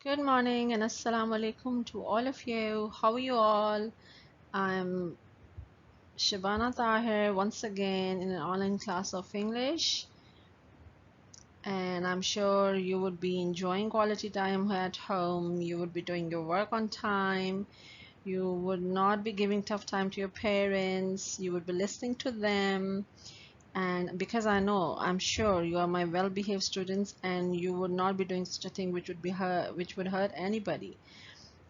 Good morning and assalamu alaikum to all of you. How are you all? I'm Shabana Tahir once again in an online class of English, and I'm sure you would be enjoying quality time at home. You would be doing your work on time. You would not be giving tough time to your parents. You would be listening to them. And because I know, I'm sure you are my well-behaved students, and you would not be doing such a thing which would hurt anybody.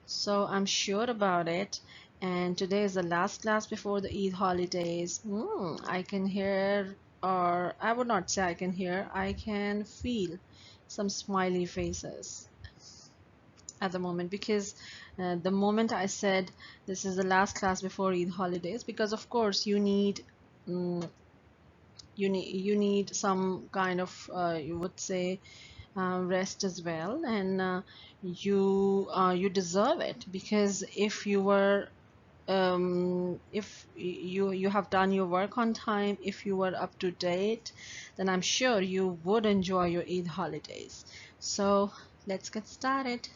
So I'm sure about it. And today is the last class before the Eid holidays. I can hear, or I would not say I can hear, I can feel some smiley faces at the moment because the moment I said this is the last class before Eid holidays, because of course mm, you need some kind of you would say rest as well, and you deserve it, because if you have done your work on time, if you were up to date, then I'm sure you would enjoy your Eid holidays. So let's get started.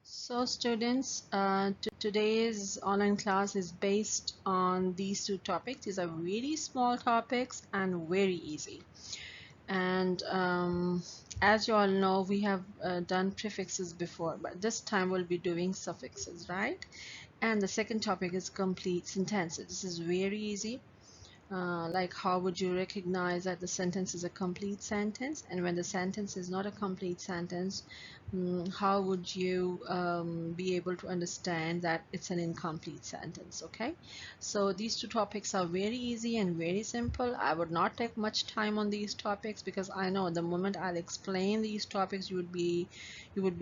So students, today's online class is based on these two topics. These are really small topics and very easy. And as you all know, we have done prefixes before, but this time we'll be doing suffixes, right? And the second topic is complete sentences. This is very easy. Like, how would you recognize that the sentence is a complete sentence, and when the sentence is not a complete sentence, how would you be able to understand that it's an incomplete sentence? Okay, so these two topics are very easy and very simple. I would not take much time on these topics, because I know the moment I'll explain these topics, you would be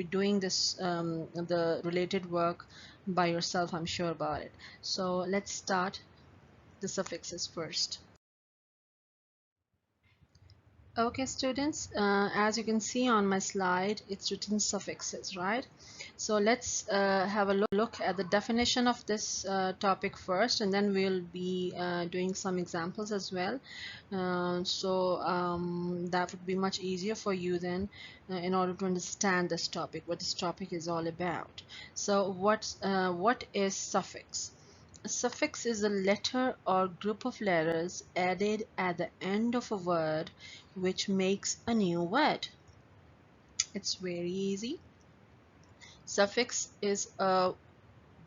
doing this the related work by yourself, I'm sure about it. So let's start the suffixes first. Okay, students, as you can see on my slide, it's written suffixes, right? So let's have a look at the definition of this topic first, and then we'll be doing some examples as well. That would be much easier for you then, in order to understand this topic, what this topic is all about. So what is suffix? A suffix is a letter or group of letters added at the end of a word which makes a new word. It's very easy. Suffix is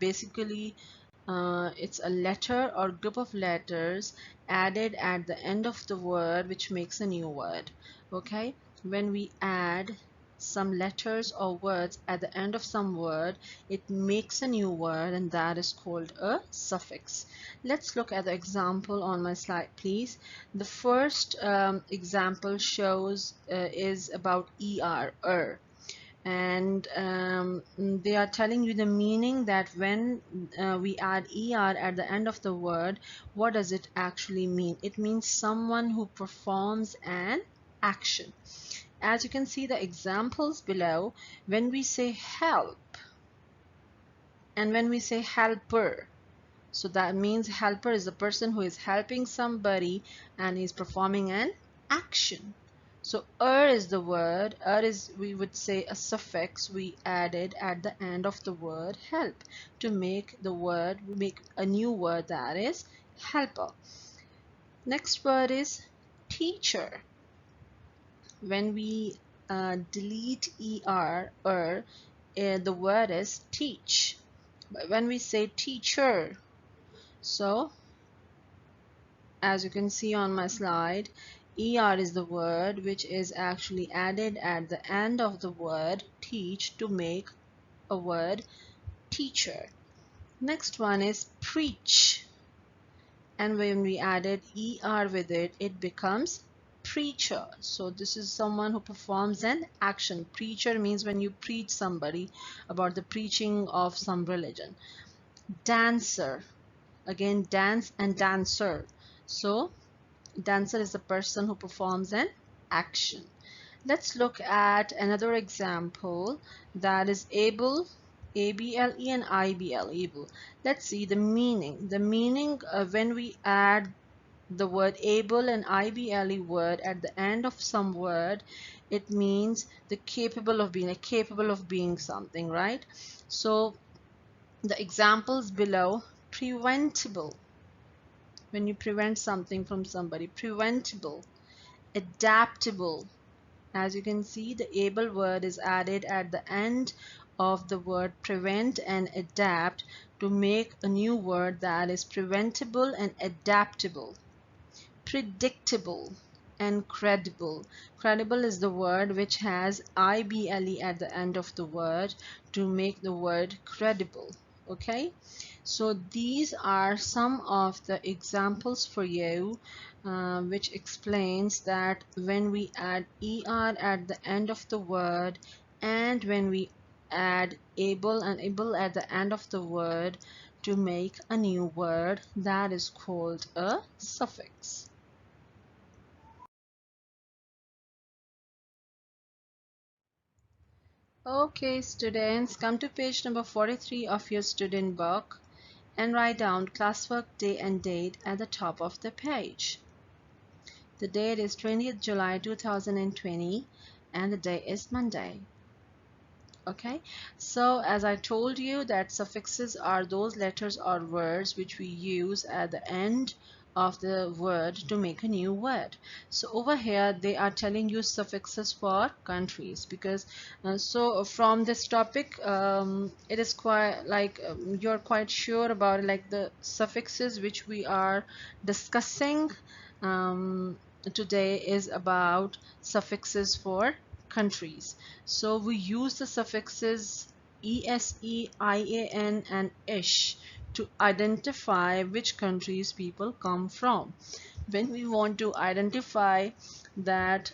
basically it's a letter or group of letters added at the end of the word which makes a new word. Okay, when we add some letters or words at the end of some word, it makes a new word, and that is called a suffix. Let's look at the example on my slide, please. The first example shows is about and they are telling you the meaning, that when we add er at the end of the word, what does it actually mean? It means someone who performs an action. As you can see the examples below, when we say help and when we say helper, so that means helper is the person who is helping somebody and is performing an action. So is the word, is, we would say, a suffix we added at the end of the word help to make the word, make a new word, that is helper. Next word is teacher. When we delete the word is teach. But when we say teacher, so as you can see on my slide, er is the word which is actually added at the end of the word teach to make a word teacher. Next one is preach, and when we added er with it, it becomes preacher. So this is someone who performs an action. Preacher means when you preach somebody about the preaching of some religion. Dancer, again dance and dancer. So dancer is the person who performs an action. Let's look at another example, that is able, able and ibl, able. Let's see the meaning. The meaning when we add The word able and IBLE word at the end of some word, it means the capable of being, like capable of being something, right? So the examples below: preventable, when you prevent something from somebody, preventable; adaptable, as you can see, the able word is added at the end of the word prevent and adapt to make a new word that is preventable and adaptable. Predictable and credible. Credible is the word which has IBLE at the end of the word to make the word credible. Okay, so these are some of the examples for you, which explains that when we add er at the end of the word and when we add able and able at the end of the word to make a new word, that is called a suffix. Okay, students, come to page number 43 of your student book and write down classwork day and date at the top of the page. The date is 20th July 2020 and the day is Monday. Okay, so as I told you that suffixes are those letters or words which we use at the end of the word to make a new word. So over here they are telling you suffixes for countries, because so from this topic it is quite like you're quite sure about it, like the suffixes which we are discussing today is about suffixes for countries. So we use the suffixes ese, ian, and ish to identify which countries people come from. When we want to identify that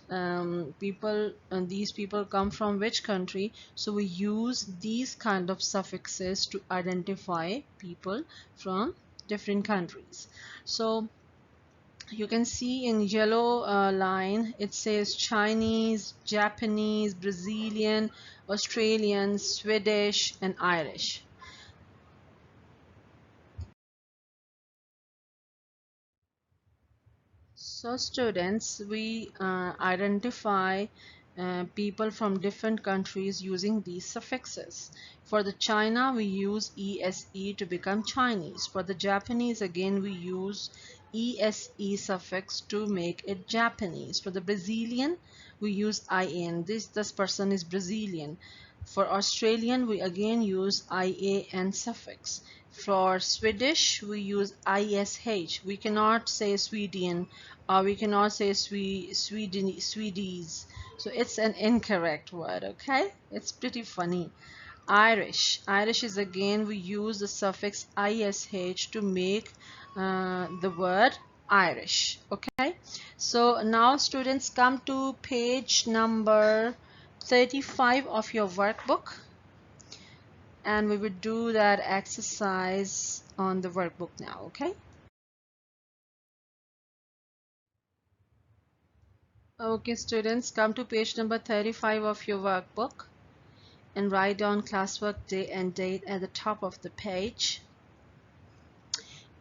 these people come from which country, so we use these kind of suffixes to identify people from different countries. So you can see in yellow line it says Chinese, Japanese, Brazilian, Australian, Swedish, and Irish. So students, we identify people from different countries using these suffixes. For the China, we use ESE to become Chinese. For the Japanese, again, we use ESE suffix to make it Japanese. For the Brazilian, we use IN. This person is Brazilian. For Australian, we again use IAN suffix. For Swedish, we use ISH. We cannot say Sweden, or we cannot say Swedes. So it's an incorrect word, okay? It's pretty funny. Irish. Irish is again, we use the suffix ISH to make the word Irish, okay? So now students, come to page number 35 of your workbook, and we will do that exercise on the workbook now, okay? Okay, students, come to page number 35 of your workbook and write down classwork day and date at the top of the page.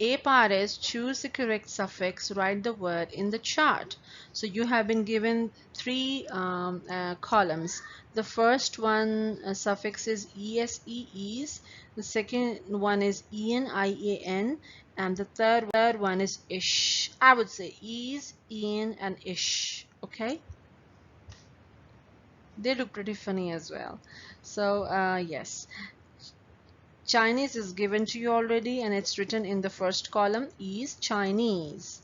A part is choose the correct suffix, write the word in the chart. So you have been given three columns. The first one suffix is ESE, the second one is EN, IAN, and the third one is ish. I would say is, EN, and ish. Okay, they look pretty funny as well. So yes, Chinese is given to you already and it's written in the first column is Chinese.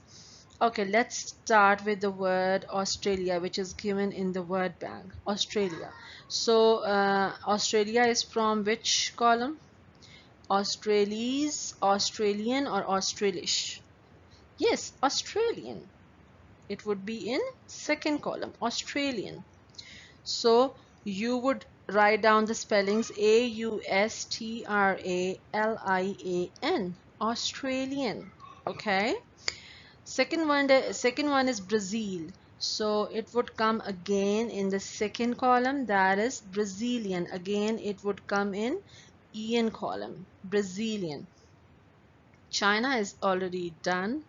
Okay, let's start with the word Australia, which is given in the word bank. Australia. So Australia is from which column? Australies, Australian, or Australish? Yes, Australian. It would be in second column, Australian. So you would write down the spellings Australian, Australian. Okay. Second one is Brazil. So it would come again in the second column, that is Brazilian. Again, it would come in EN column, Brazilian. China is already done.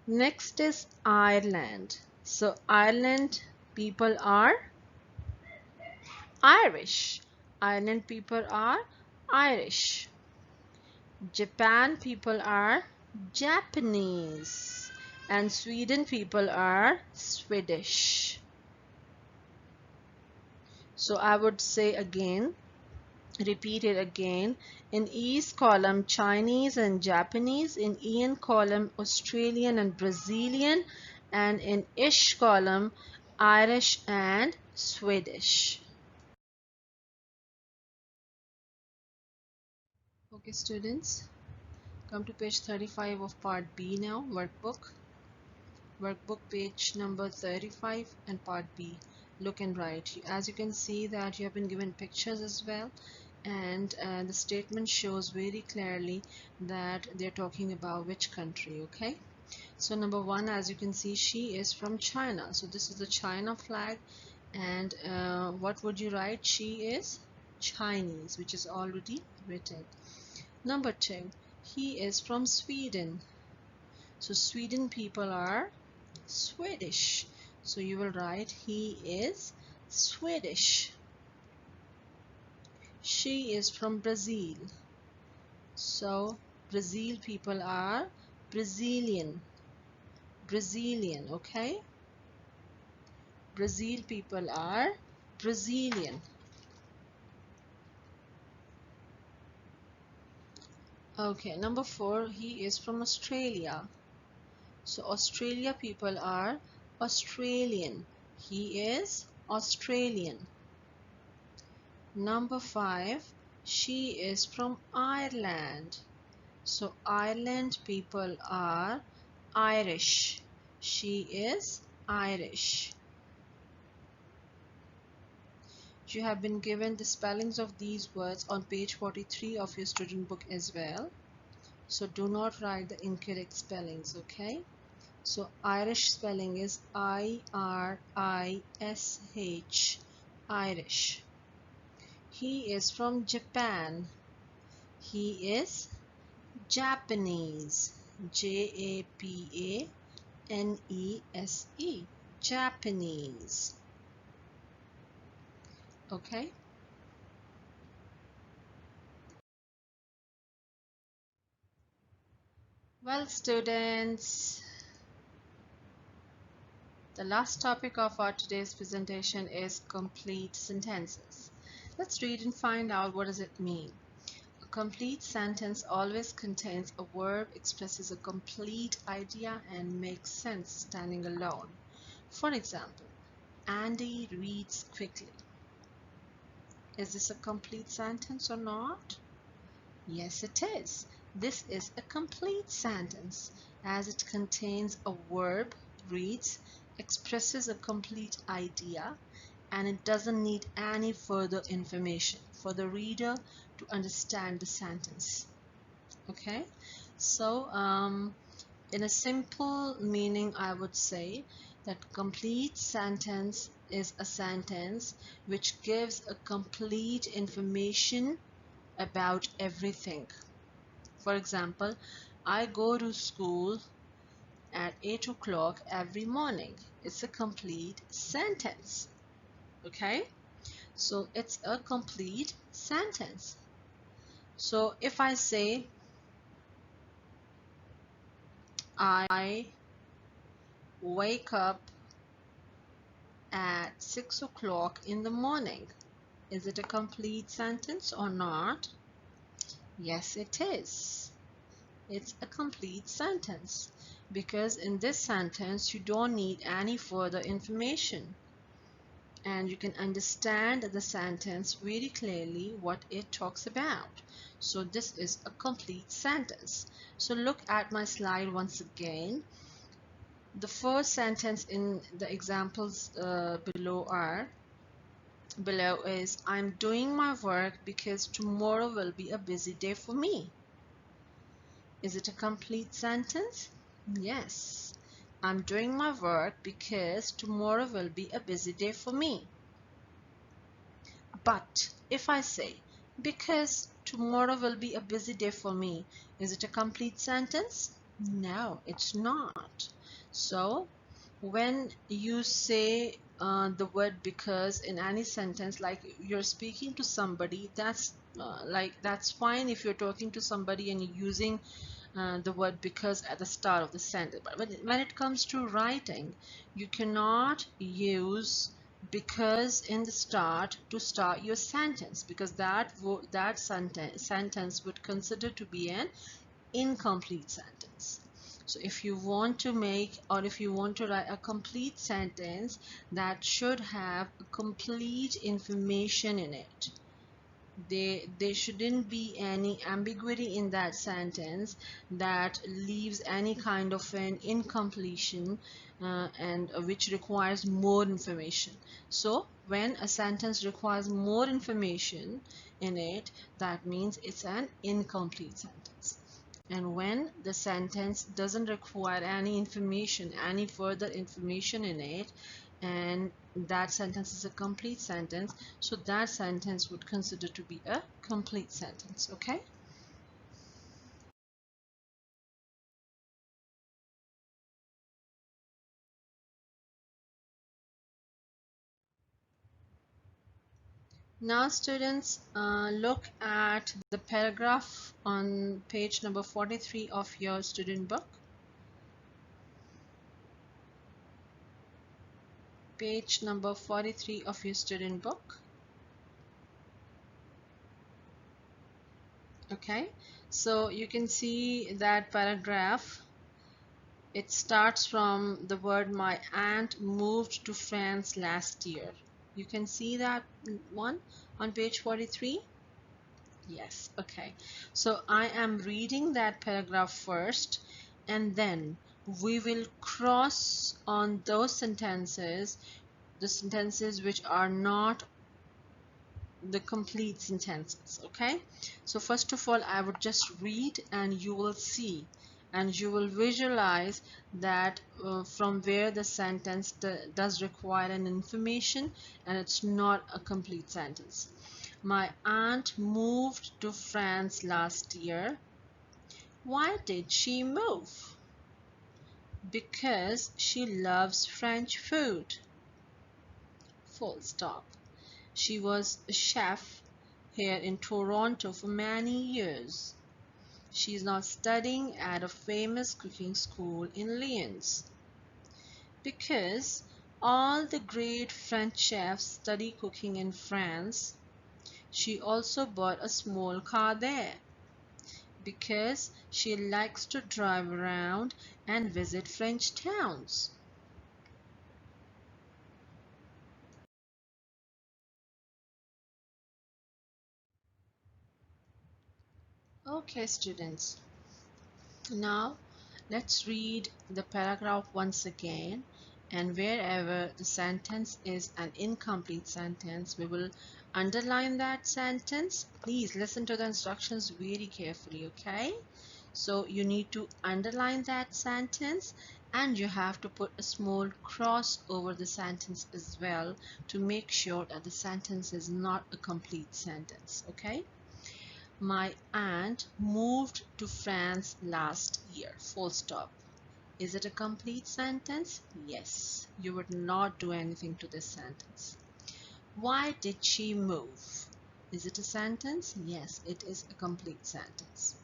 Next is Ireland. So Ireland people are Irish. Ireland people are Irish. Japan people are Japanese. And Sweden people are Swedish. So I would say again, repeat it again. In E's column, Chinese and Japanese. In En column, Australian and Brazilian. And in Ish column, Irish and Swedish. Okay, students, come to page 35 of part B now, workbook. Workbook page number 35 and part B. Look and write. As you can see that you have been given pictures as well, and the statement shows very clearly that they're talking about which country. Okay, so number one, as you can see, she is from China, so this is the China flag. And what would you write? She is Chinese, which is already written. Number two, he is from Sweden, so Sweden people are Swedish, so you will write he is Swedish. She is from Brazil, so Brazil people are Brazilian. Brazilian, okay? Brazil people are Brazilian. Okay, number four, he is from Australia. So Australia people are Australian. He is Australian. Number five, she is from Ireland. So Ireland people are Irish. She is Irish. You have been given the spellings of these words on page 43 of your student book as well. So do not write the incorrect spellings, okay? So Irish spelling is I-R-I-S-H, Irish. He is from Japan. He is Japanese. J-A-P-A-N-E-S-E, Japanese. Okay. Well, students, the last topic of our today's presentation is complete sentences. Let's read and find out what does it mean. A complete sentence always contains a verb, expresses a complete idea, and makes sense standing alone. For example, Andy reads quickly. Is this a complete sentence or not? Yes, it is. This is a complete sentence as it contains a verb, reads, expresses a complete idea, and it doesn't need any further information for the reader to understand the sentence. Okay, so in a simple meaning, I would say that complete sentence is a sentence which gives a complete information about everything. For example, I go to school at 8 o'clock every morning. It's a complete sentence. Okay? So it's a complete sentence. So if I say I wake up at 6 o'clock in the morning, is it a complete sentence or not? Yes, it is. It's a complete sentence because in this sentence you don't need any further information and you can understand the sentence very clearly what it talks about. So this is a complete sentence. So look at my slide once again. The first sentence in the examples below is I'm doing my work because tomorrow will be a busy day for me. Is it a complete sentence? Yes. I'm doing my work because tomorrow will be a busy day for me. But if I say, because tomorrow will be a busy day for me, is it a complete sentence? No, it's not. So when you say the word because in any sentence, like you're speaking to somebody, that's fine if you're talking to somebody and you're using the word because at the start of the sentence. But when it comes to writing, you cannot use because in the start to start your sentence, because that sentence would consider to be an incomplete sentence. So if you want to make, or if you want to write a complete sentence, that should have complete information in it. There shouldn't be any ambiguity in that sentence that leaves any kind of an incompletion, and which requires more information. So when a sentence requires more information in it, that means it's an incomplete sentence. And when the sentence doesn't require any information, any further information in it, and that sentence is a complete sentence, so that sentence would consider to be a complete sentence. Okay. Now students, look at the paragraph on page number 43 of your student book. Page number 43 of your student book. Okay, so you can see that paragraph. It starts from the word my aunt moved to France last year. You can see that one on page 43. Yes, okay. So I am reading that paragraph first, and then we will cross on those sentences, the sentences which are not the complete sentences. Okay, so first of all I would just read and you will see and you will visualize that from where the sentence does require an information and it's not a complete sentence. My aunt moved to France last year. Why did she move? Because she loves French food. Full stop. She was a chef here in Toronto for many years. She is now studying at a famous cooking school in Lyons. Because all the great French chefs study cooking in France, she also bought a small car there. Because she likes to drive around and visit French towns. Okay, students. Now, let's read the paragraph once again, and wherever the sentence is an incomplete sentence, we will underline that sentence. Please listen to the instructions very carefully, okay? So you need to underline that sentence and you have to put a small cross over the sentence as well to make sure that the sentence is not a complete sentence, okay? My aunt moved to France last year. Full stop. Is it a complete sentence? Yes. You would not do anything to this sentence. Why did she move? Is it a sentence? Yes, it is a complete sentence.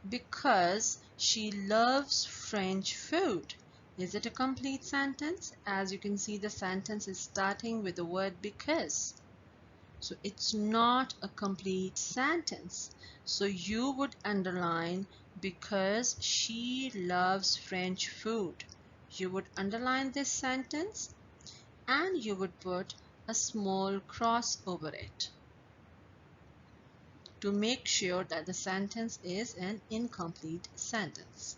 Because she loves French food. Is it a complete sentence? As you can see, the sentence is starting with the word because. So it's not a complete sentence. So you would underline because she loves French food. You would underline this sentence and you would put a small cross over it to make sure that the sentence is an incomplete sentence.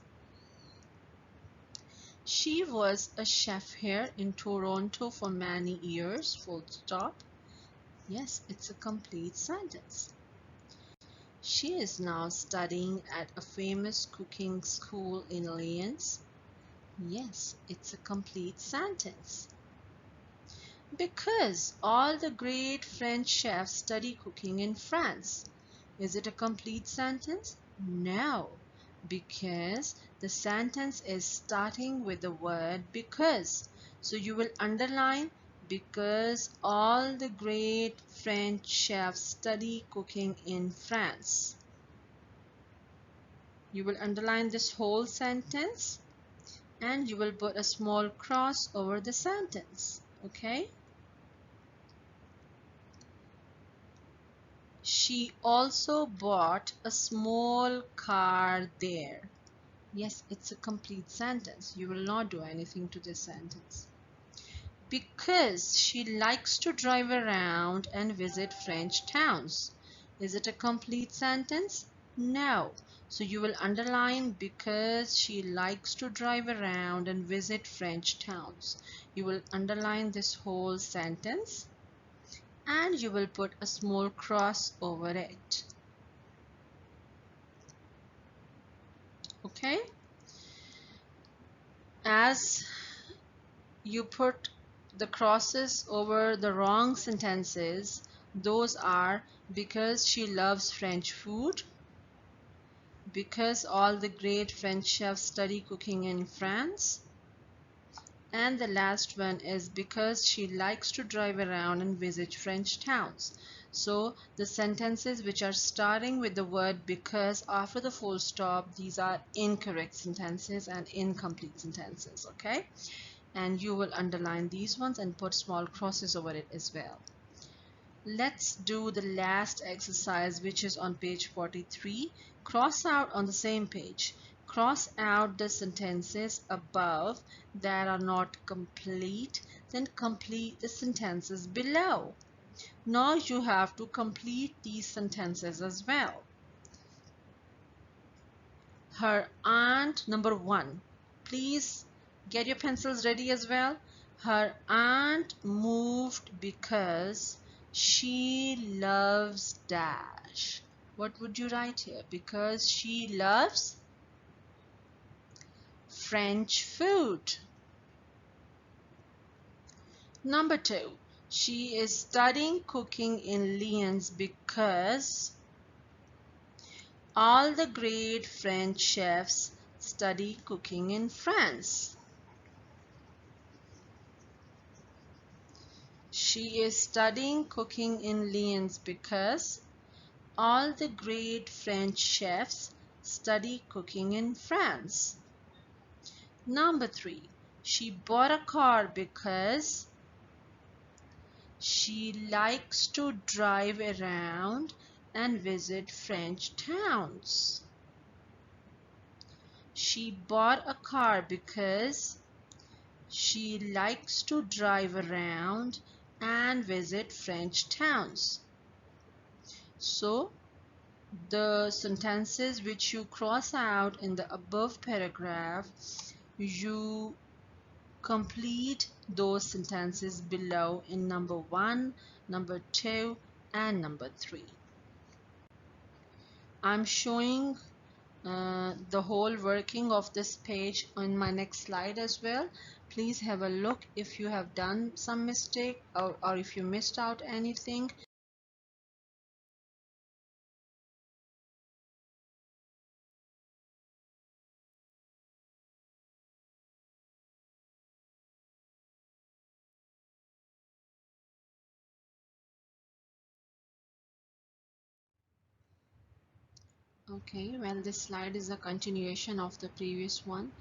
She was a chef here in Toronto for many years, full stop. Yes, it's a complete sentence. She is now studying at a famous cooking school in Lyons. Yes, it's a complete sentence. Because all the great French chefs study cooking in France. Is it a complete sentence? No. because the sentence is starting with the word because. So you will underline because all the great French chefs study cooking in France. You will underline this whole sentence and you will put a small cross over the sentence. Okay? She also bought a small car there. Yes, it's a complete sentence. You will not do anything to this sentence. Because she likes to drive around and visit French towns. Is it a complete sentence? No. So you will underline because she likes to drive around and visit French towns. You will underline this whole sentence and you will put a small cross over it. Okay? As you put the crosses over the wrong sentences, those are because she loves French food, because all the great French chefs study cooking in France, and the last one is because she likes to drive around and visit French towns. So the sentences which are starting with the word because after the full stop, these are incorrect sentences and incomplete sentences, okay? And you will underline these ones and put small crosses over it as well. Let's do the last exercise, which is on page 43. Cross out on the same page. Cross out the sentences above that are not complete, then complete the sentences below. Now you have to complete these sentences as well. Her aunt, number 1. Please get your pencils ready as well. Her aunt moved because she loves dash. What would you write here? Because she loves French food. Number 2. She is studying cooking in Lyons because all the great French chefs study cooking in France. She is studying cooking in Lyons because all the great French chefs study cooking in France. Number 3. She bought a car because she likes to drive around and visit French towns. She bought a car because she likes to drive around and visit French towns. So the sentences which you cross out in the above paragraph, you complete those sentences below in number 1, number 2, and number 3. I'm showing the whole working of this page on my next slide as well. Please have a look if you have done some mistake or if you missed out anything. Okay, well, this slide is a continuation of the previous one.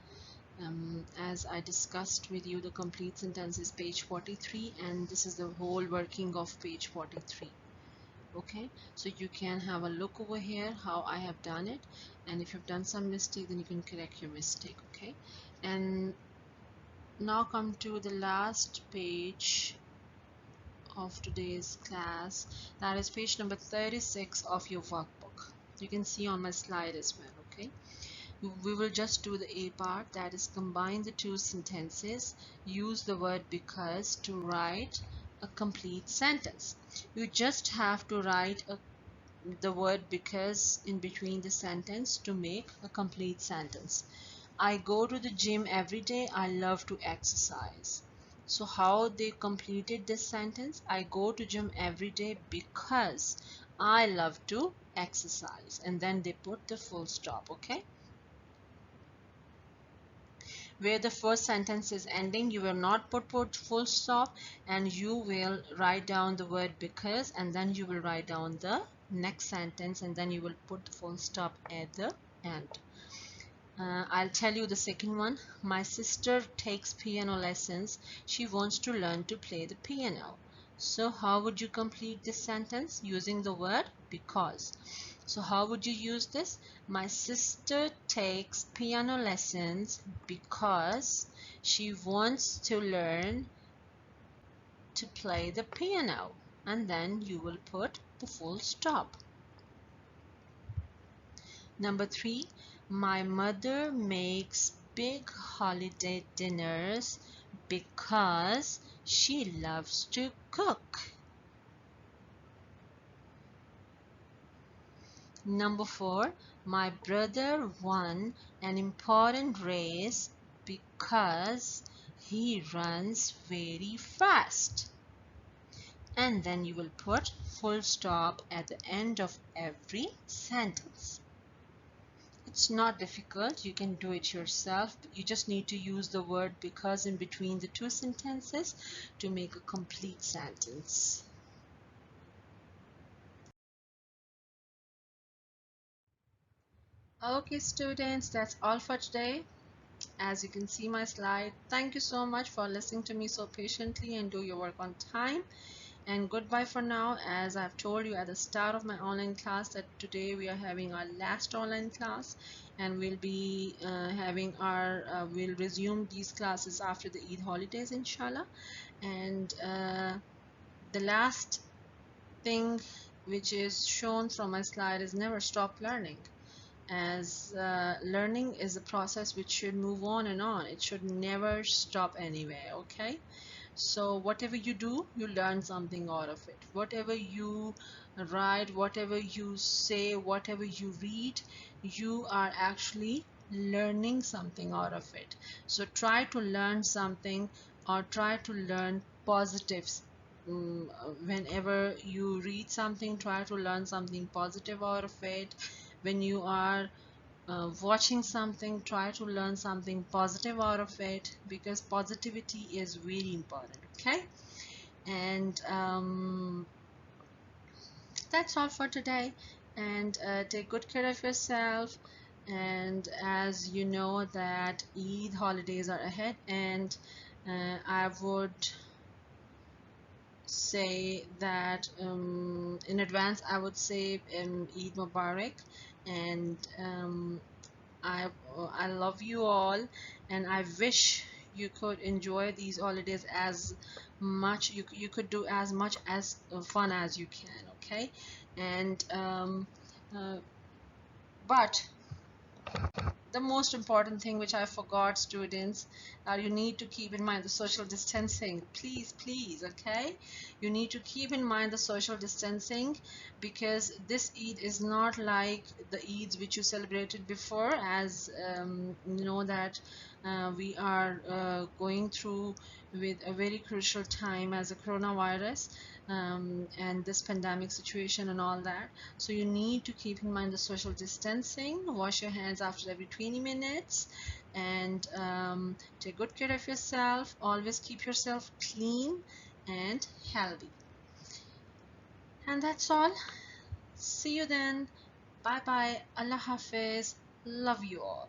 As I discussed with you, the complete sentence is page 43 and this is the whole working of page 43. Okay, so you can have a look over here how I have done it, and if you've done some mistake then you can correct your mistake. Okay, and now come to the last page of today's class, that is page number 36 of your workbook. You can see on my slide as well. Okay, we will just do the A part, that is combine the two sentences, use the word because to write a complete sentence. You just have to write the word because in between the sentence to make a complete sentence. I go to the gym every day. I love to exercise. So how they completed this sentence? I go to gym every day because I love to exercise, and then they put the full stop. Okay, where the first sentence is ending, you will not put full stop, and you will write down the word because, and then you will write down the next sentence, and then you will put the full stop at the end. I'll tell you the second one. My sister takes piano lessons. She wants to learn to play the piano. So how would you complete this sentence? Using the word because. So how would you use this? My sister takes piano lessons because she wants to learn to play the piano. And then you will put the full stop. Number 3, my mother makes big holiday dinners because she loves to cook. Number 4, my brother won an important race because he runs very fast. And then you will put full stop at the end of every sentence. It's not difficult, you can do it yourself. You just need to use the word because in between the two sentences to make a complete sentence. Okay students, that's all for today. As you can see my slide, thank you so much for listening to me so patiently and do your work on time. And goodbye for now. As I've told you at the start of my online class that today we are having our last online class, and we'll be we'll resume these classes after the Eid holidays inshallah. And the last thing which is shown from my slide is never stop learning, as learning is a process which should move on and on. It should never stop anywhere. Okay, so whatever you do, you learn something out of it. Whatever you write, whatever you say, whatever you read, you are actually learning something out of it. So try to learn something, or try to learn positives. Whenever you read something, try to learn something positive out of it. When you are watching something, try to learn something positive out of it, because positivity is really important. Okay, and that's all for today. And take good care of yourself. And as you know that Eid holidays are ahead, and I would say that in advance I would say Eid Mubarak. And I love you all, and I wish you could enjoy these holidays as much. You could do as much as fun as you can. Okay, and uh, but the most important thing which I forgot, students, you need to keep in mind the social distancing. Please, okay? You need to keep in mind the social distancing, because this Eid is not like the Eids which you celebrated before, as you know that we are going through with a very crucial time as a coronavirus, and this pandemic situation and all that. So you need to keep in mind the social distancing, wash your hands after every 20 minutes, and take good care of yourself. Always keep yourself clean and healthy. And that's all. See you then. Bye bye. Allah Hafiz. Love you all.